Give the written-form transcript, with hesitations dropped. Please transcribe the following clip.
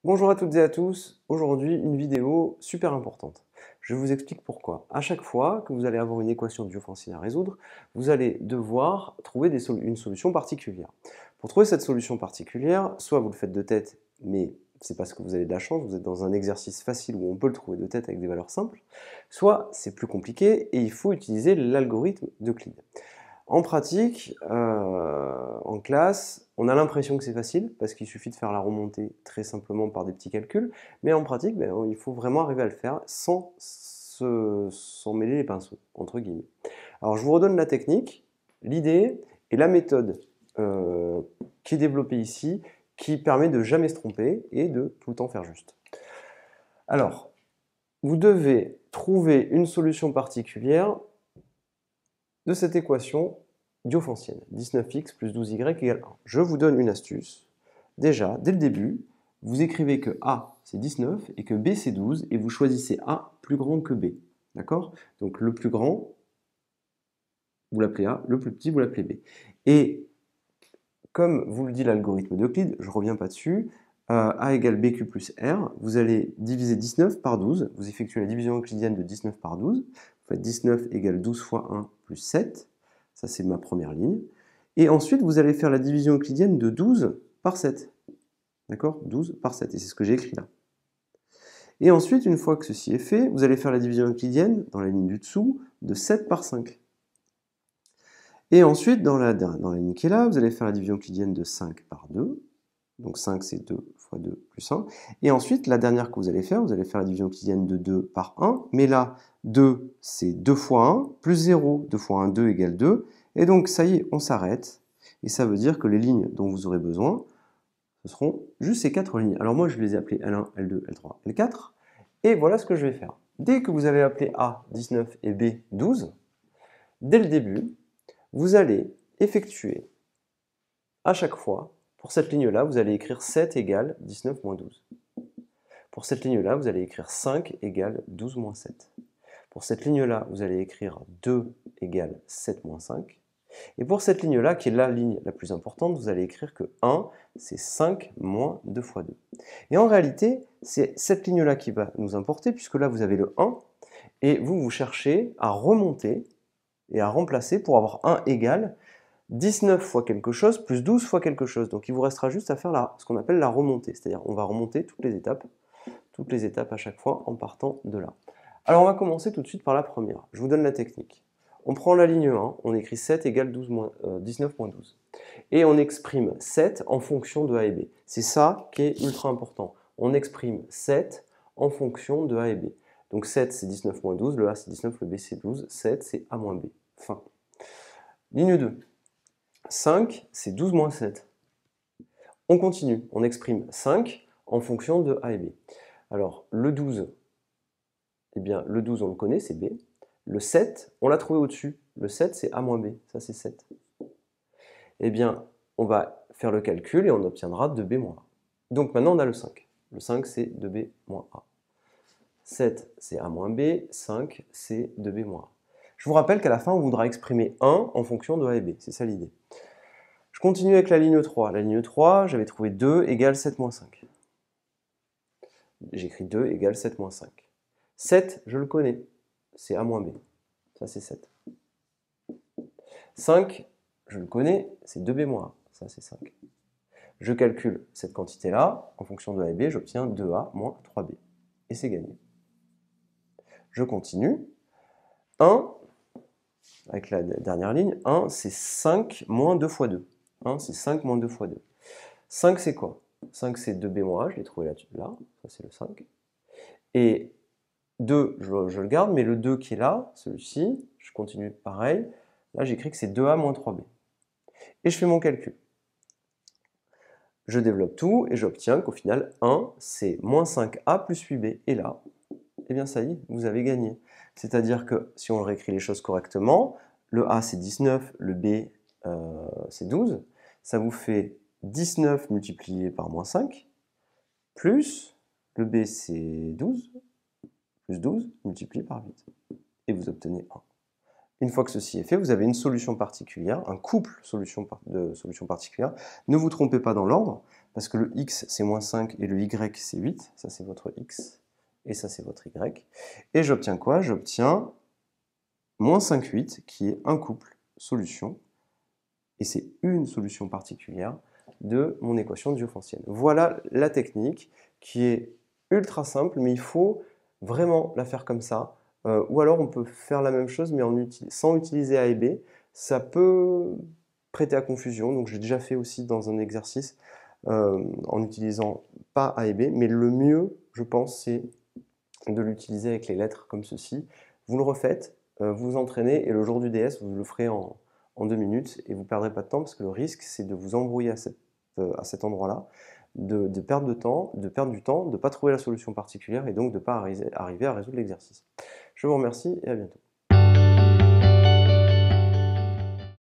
Bonjour à toutes et à tous, aujourd'hui une vidéo super importante. Je vous explique pourquoi. À chaque fois que vous allez avoir une équation Diophantine à résoudre, vous allez devoir trouver une solution particulière. Pour trouver cette solution particulière, soit vous le faites de tête, mais c'est parce que vous avez de la chance, vous êtes dans un exercice facile où on peut le trouver de tête avec des valeurs simples, soit c'est plus compliqué et il faut utiliser l'algorithme d'Euclide. En pratique, en classe, on a l'impression que c'est facile parce qu'il suffit de faire la remontée très simplement par des petits calculs, mais en pratique, il faut vraiment arriver à le faire sans mêler les pinceaux, entre guillemets. Alors je vous redonne la technique, l'idée et la méthode qui est développée ici, qui permet de jamais se tromper et de tout le temps faire juste. Alors, vous devez trouver une solution particulière de cette équation diophantienne, 19x plus 12y égale 1. Je vous donne une astuce. Déjà, dès le début, vous écrivez que A c'est 19 et que B c'est 12 et vous choisissez A plus grand que B. D'accord? Donc le plus grand, vous l'appelez A, le plus petit, vous l'appelez B. Et comme vous le dit l'algorithme d'Euclide, je ne reviens pas dessus, A égale BQ plus R, vous allez diviser 19 par 12, vous effectuez la division euclidienne de 19 par 12, vous faites 19 égale 12 fois 1 plus 7, ça c'est ma première ligne, et ensuite vous allez faire la division euclidienne de 12 par 7, d'accord? 12 par 7, et c'est ce que j'ai écrit là. Et ensuite, une fois que ceci est fait, vous allez faire la division euclidienne, dans la ligne du dessous, de 7 par 5. Et ensuite, dans la ligne qui est là, vous allez faire la division euclidienne de 5 par 2, donc 5 c'est 2 fois 2 plus 1. Et ensuite, la dernière que vous allez faire la division euclidienne de 2 par 1. Mais là, 2 c'est 2 fois 1, plus 0, 2 fois 1, 2 égale 2. Et donc ça y est, on s'arrête. Et ça veut dire que les lignes dont vous aurez besoin, ce seront juste ces 4 lignes. Alors moi, je les ai appelées L1, L2, L3, L4. Et voilà ce que je vais faire. Dès que vous avez appelé A 19 et B 12, dès le début, vous allez effectuer à chaque fois, pour cette ligne-là, vous allez écrire 7 égale 19 moins 12. Pour cette ligne-là, vous allez écrire 5 égale 12 moins 7. Pour cette ligne-là, vous allez écrire 2 égale 7 moins 5. Et pour cette ligne-là, qui est la ligne la plus importante, vous allez écrire que 1, c'est 5 moins 2 fois 2. Et en réalité, c'est cette ligne-là qui va nous importer, puisque là, vous avez le 1, et vous cherchez à remonter et à remplacer pour avoir 1 égale 19 fois quelque chose plus 12 fois quelque chose. Donc il vous restera juste à faire ce qu'on appelle la remontée. C'est-à-dire on va remonter toutes les étapes à chaque fois en partant de là. Alors on va commencer tout de suite par la première. Je vous donne la technique. On prend la ligne 1, on écrit 7 égale 19 moins 12. Et on exprime 7 en fonction de A et B. C'est ça qui est ultra important. On exprime 7 en fonction de A et B. Donc 7 c'est 19 moins 12, le A c'est 19, le B c'est 12, 7 c'est A moins B. Fin. Ligne 2. 5, c'est 12 moins 7. On continue, on exprime 5 en fonction de A et B. Alors, le 12, eh bien, le 12, on le connaît, c'est B. Le 7, on l'a trouvé au-dessus. Le 7, c'est A moins B. Ça, c'est 7. Eh bien, on va faire le calcul et on obtiendra 2B moins A. Donc, maintenant, on a le 5. Le 5, c'est 2B moins A. 7, c'est A moins B. 5, c'est 2B moins A. Je vous rappelle qu'à la fin, on voudra exprimer 1 en fonction de A et B. C'est ça l'idée. Je continue avec la ligne 3. La ligne 3, j'avais trouvé 2 égale 7 moins 5. J'écris 2 égale 7 moins 5. 7, je le connais, c'est A moins B. Ça, c'est 7. 5, je le connais, c'est 2B moins A. Ça, c'est 5. Je calcule cette quantité-là. En fonction de A et B, j'obtiens 2A moins 3B. Et c'est gagné. Je continue. 1, avec la dernière ligne, 1, c'est 5 moins 2 fois 2. 1, c'est 5 moins 2 fois 2. 5, c'est quoi? 5, c'est 2B moins A, je l'ai trouvé là, ça c'est le 5. Et 2, je le garde, mais le 2 qui est là, celui-ci, je continue pareil. Là, j'écris que c'est 2A moins 3B. Et je fais mon calcul. Je développe tout et j'obtiens qu'au final, 1, c'est moins 5A plus 8B. Et là, eh bien ça y est, vous avez gagné. C'est-à-dire que si on réécrit les choses correctement, le A c'est 19, le B c'est 12, ça vous fait 19 multiplié par moins 5, plus le B c'est 12, plus 12 multiplié par 8. Et vous obtenez 1. Une fois que ceci est fait, vous avez une solution particulière, un couple de solutions particulières. Ne vous trompez pas dans l'ordre, parce que le x c'est moins 5 et le y c'est 8, ça c'est votre x, et ça c'est votre y. Et j'obtiens quoi? J'obtiens moins 5, 8, qui est un couple solution, et c'est une solution particulière de mon équation différéntielle. Voilà la technique qui est ultra simple, mais il faut vraiment la faire comme ça. Ou alors on peut faire la même chose, mais sans utiliser A et B. Ça peut prêter à confusion, donc j'ai déjà fait aussi dans un exercice en utilisant pas A et B, mais le mieux, je pense, c'est de l'utiliser avec les lettres comme ceci. Vous le refaites, vous vous entraînez, et le jour du DS, vous le ferez en 2 minutes, et vous ne perdrez pas de temps, parce que le risque, c'est de vous embrouiller à cet endroit-là, de perdre du temps, de ne pas trouver la solution particulière, et donc de ne pas arriver à résoudre l'exercice. Je vous remercie, et à bientôt.